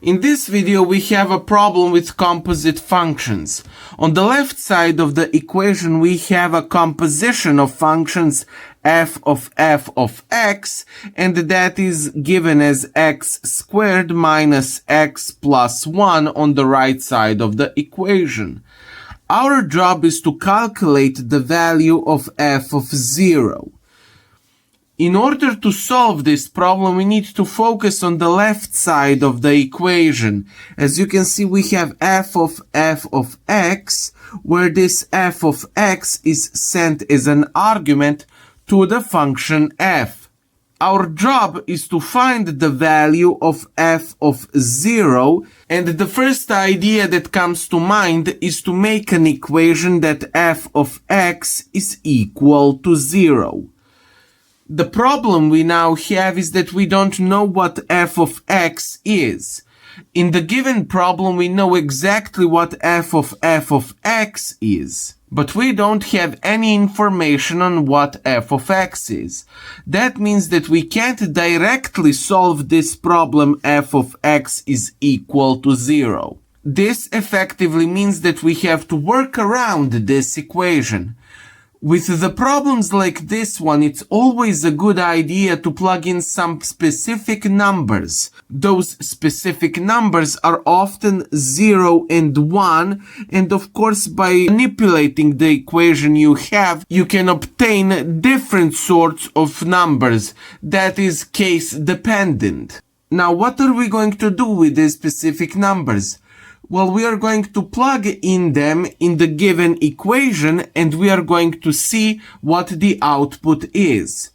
In this video, we have a problem with composite functions. On the left side of the equation, we have a composition of functions f of x, and that is given as x squared minus x plus 1 on the right side of the equation. Our job is to calculate the value of f of 0. In order to solve this problem, we need to focus on the left side of the equation. As you can see, we have f of x, where this f of x is sent as an argument to the function f. Our job is to find the value of f of 0, and the first idea that comes to mind is to make an equation that f of x is equal to 0. The problem we now have is that we don't know what f of x is. In the given problem, we know exactly what f of x is, but we don't have any information on what f of x is. That means that we can't directly solve this problem f of x is equal to 0. This effectively means that we have to work around this equation. With the problems like this one, it's always a good idea to plug in some specific numbers. Those specific numbers are often 0 and 1, and of course by manipulating the equation you have, you can obtain different sorts of numbers. That is case dependent. Now, what are we going to do with these specific numbers? Well, we are going to plug in them in the given equation, and we are going to see what the output is.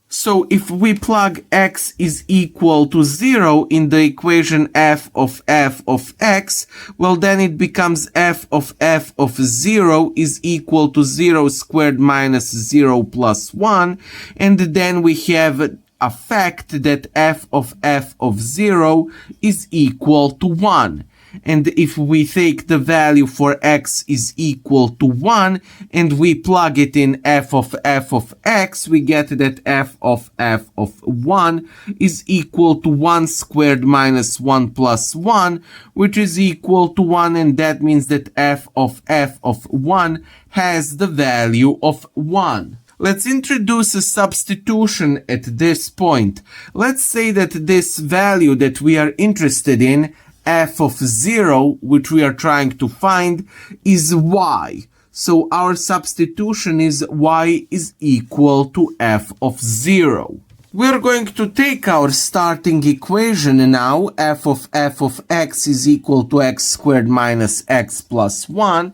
So if we plug x is equal to 0 in the equation f of x, well then it becomes f of 0 is equal to 0 squared minus 0 plus 1, and then we have a fact that f of 0 is equal to 1. And if we take the value for x is equal to 1 and we plug it in f of x, we get that f of 1 is equal to 1 squared minus 1 plus 1, which is equal to 1, and that means that f of 1 has the value of 1. Let's introduce a substitution at this point. Let's say that this value that we are interested in, f of 0, which we are trying to find, is y. So our substitution is y is equal to f of 0. We're going to take our starting equation now, f of x is equal to x squared minus x plus 1.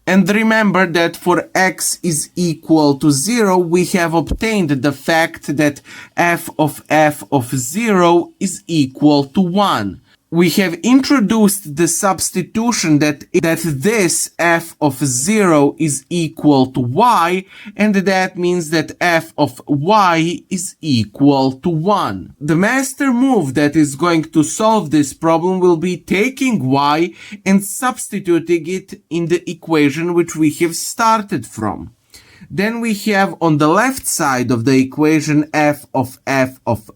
And remember that for x is equal to 0, we have obtained the fact that f of 0 is equal to 1. We have introduced the substitution that this f of 0 is equal to y, and that means that f of y is equal to 1. The master move that is going to solve this problem will be taking y and substituting it in the equation which we have started from. Then we have on the left side of the equation f of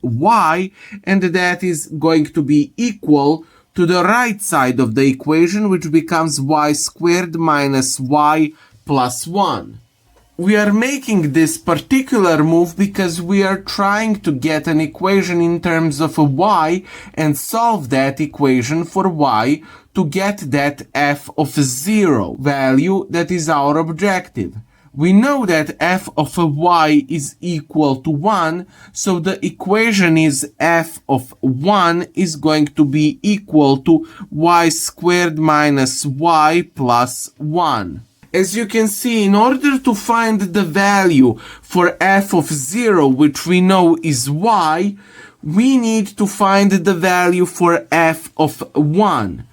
y, and that is going to be equal to the right side of the equation, which becomes y squared minus y plus 1. We are making this particular move because we are trying to get an equation in terms of a y and solve that equation for y to get that f of 0 value that is our objective. We know that f of y is equal to 1, so the equation is f of 1 is going to be equal to y squared minus y plus 1. As you can see, in order to find the value for f of 0, which we know is y, we need to find the value for f of 1.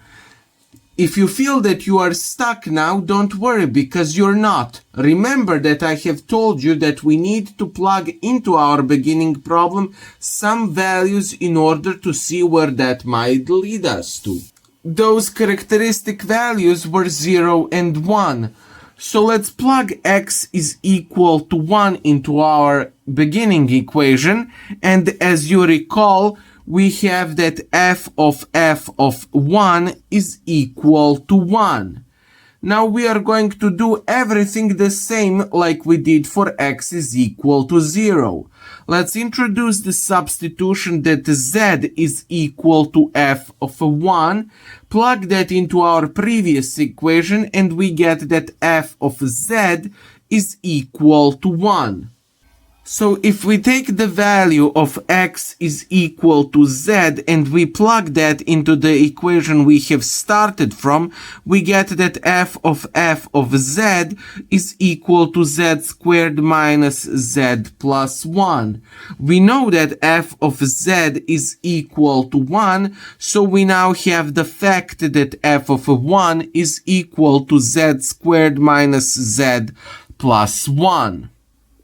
If you feel that you are stuck now, don't worry, because you're not. Remember that I have told you that we need to plug into our beginning problem some values in order to see where that might lead us to. Those characteristic values were 0 and 1. So let's plug x is equal to 1 into our beginning equation, and as you recall, we have that f of 1 is equal to 1. Now we are going to do everything the same like we did for x is equal to 0. Let's introduce the substitution that z is equal to f of 1. Plug that into our previous equation and we get that f of z is equal to 1. So if we take the value of x is equal to z and we plug that into the equation we have started from, we get that f of z is equal to z squared minus z plus 1. We know that f of z is equal to 1, so we now have the fact that f of 1 is equal to z squared minus z plus 1.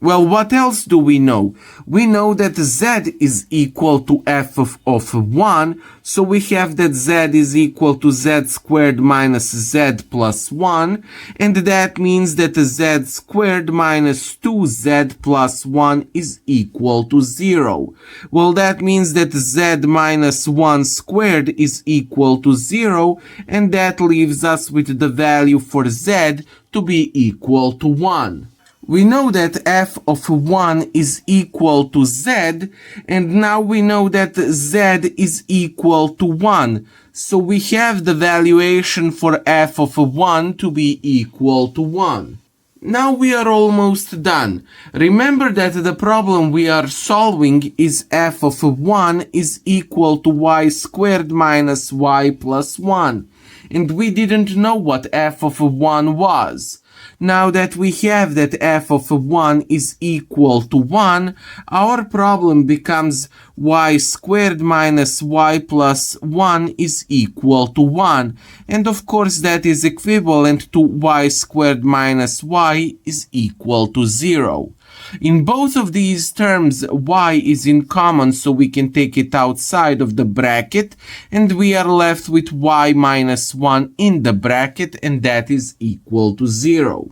Well, what else do we know? We know that z is equal to f of 1, so we have that z is equal to z squared minus z plus 1, and that means that z squared minus 2z plus 1 is equal to 0. Well, that means that z minus 1 squared is equal to 0, and that leaves us with the value for z to be equal to 1. We know that f of 1 is equal to z, and now we know that z is equal to 1. So we have the valuation for f of 1 to be equal to 1. Now we are almost done. Remember that the problem we are solving is f of 1 is equal to y squared minus y plus 1. And we didn't know what f of 1 was. Now that we have that f of 1 is equal to 1, our problem becomes y squared minus y plus 1 is equal to 1. And of course that is equivalent to y squared minus y is equal to 0. In both of these terms, y is in common, so we can take it outside of the bracket, and we are left with y minus 1 in the bracket, and that is equal to 0.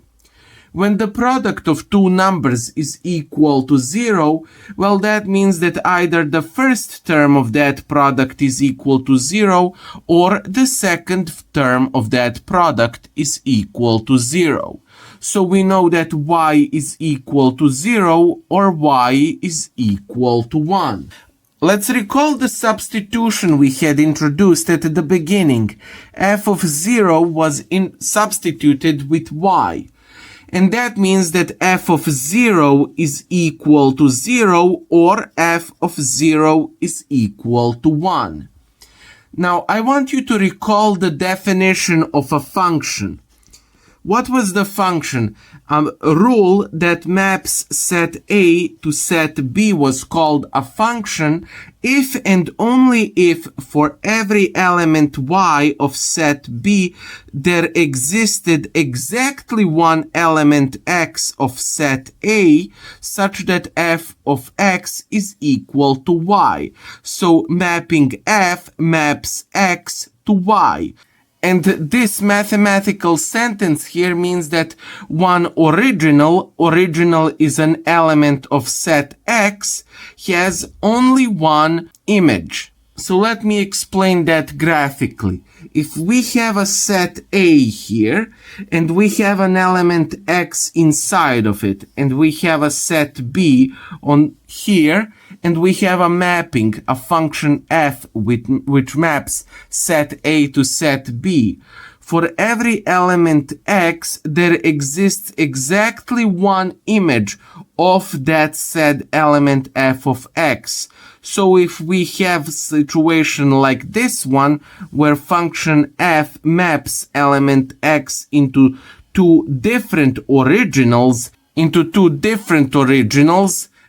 When the product of two numbers is equal to 0, well, that means that either the first term of that product is equal to 0, or the second term of that product is equal to 0. So we know that y is equal to 0 or y is equal to 1. Let's recall the substitution we had introduced at the beginning. F of 0 was substituted with y. And that means that f of 0 is equal to 0 or f of 0 is equal to 1. Now, I want you to recall the definition of a function. What was the function? A rule that maps set A to set B was called a function if and only if for every element y of set B there existed exactly one element x of set A such that f of x is equal to y. So mapping f maps x to y. And this mathematical sentence here means that one original is an element of set X, has only one image. So let me explain that graphically. If we have a set A here, and we have an element X inside of it, and we have a set B on here, and we have a mapping, a function f which maps set A to set B. For every element x, there exists exactly one image of that said element f of x. So if we have a situation like this one, where function f maps element x into two different originals,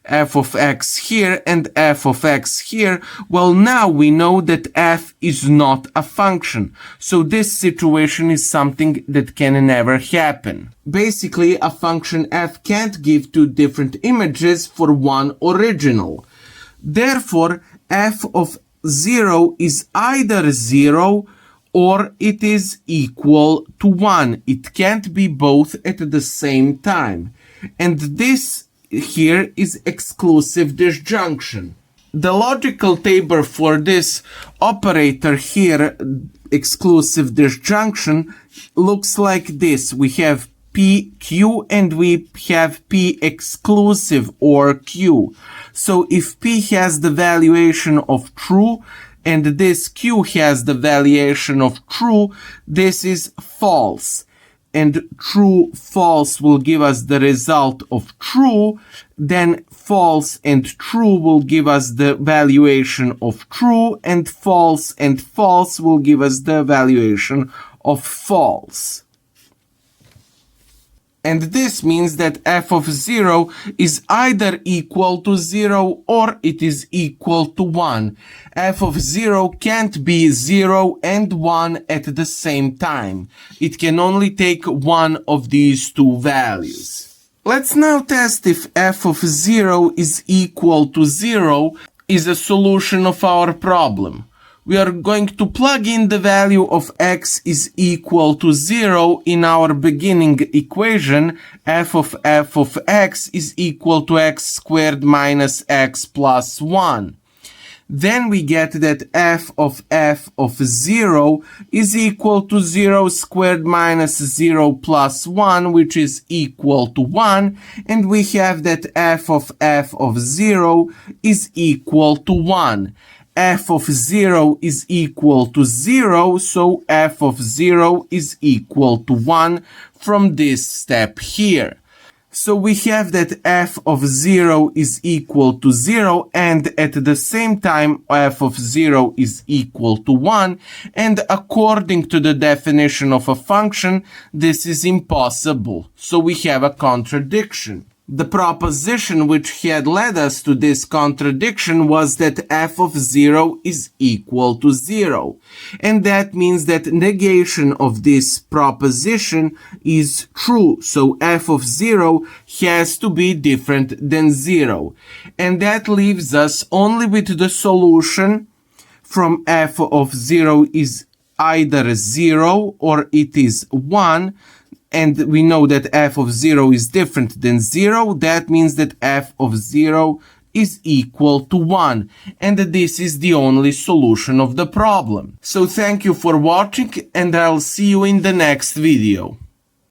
f of x here and f of x here, well, now we know that f is not a function. So this situation is something that can never happen. Basically, a function f can't give two different images for one original. Therefore, f of 0 is either 0 or it is equal to 1. It can't be both at the same time. And this here is exclusive disjunction. The logical table for this operator here, exclusive disjunction, looks like this. We have PQ and we have P exclusive or Q. So if P has the valuation of true and this Q has the valuation of true, this is false. And true, false will give us the result of true, then false and true will give us the valuation of true, and false will give us the valuation of false. And this means that f of 0 is either equal to 0 or it is equal to 1. F of 0 can't be 0 and 1 at the same time. It can only take one of these two values. Let's now test if f of 0 is equal to 0 is a solution of our problem. We are going to plug in the value of x is equal to 0 in our beginning equation. F of x is equal to x squared minus x plus 1. Then we get that f of 0 is equal to 0 squared minus 0 plus 1, which is equal to 1. And we have that f of 0 is equal to 1. F of 0 is equal to 0, so f of 0 is equal to 1 from this step here. So we have that f of 0 is equal to 0 and at the same time f of 0 is equal to 1, and according to the definition of a function, this is impossible. So we have a contradiction. The proposition which had led us to this contradiction was that f of 0 is equal to 0. And that means that negation of this proposition is true. So f of 0 has to be different than 0. And that leaves us only with the solution from f of 0 is either 0 or it is 1. And we know that f of 0 is different than 0. That means that f of 0 is equal to 1. And this is the only solution of the problem. So thank you for watching and I'll see you in the next video.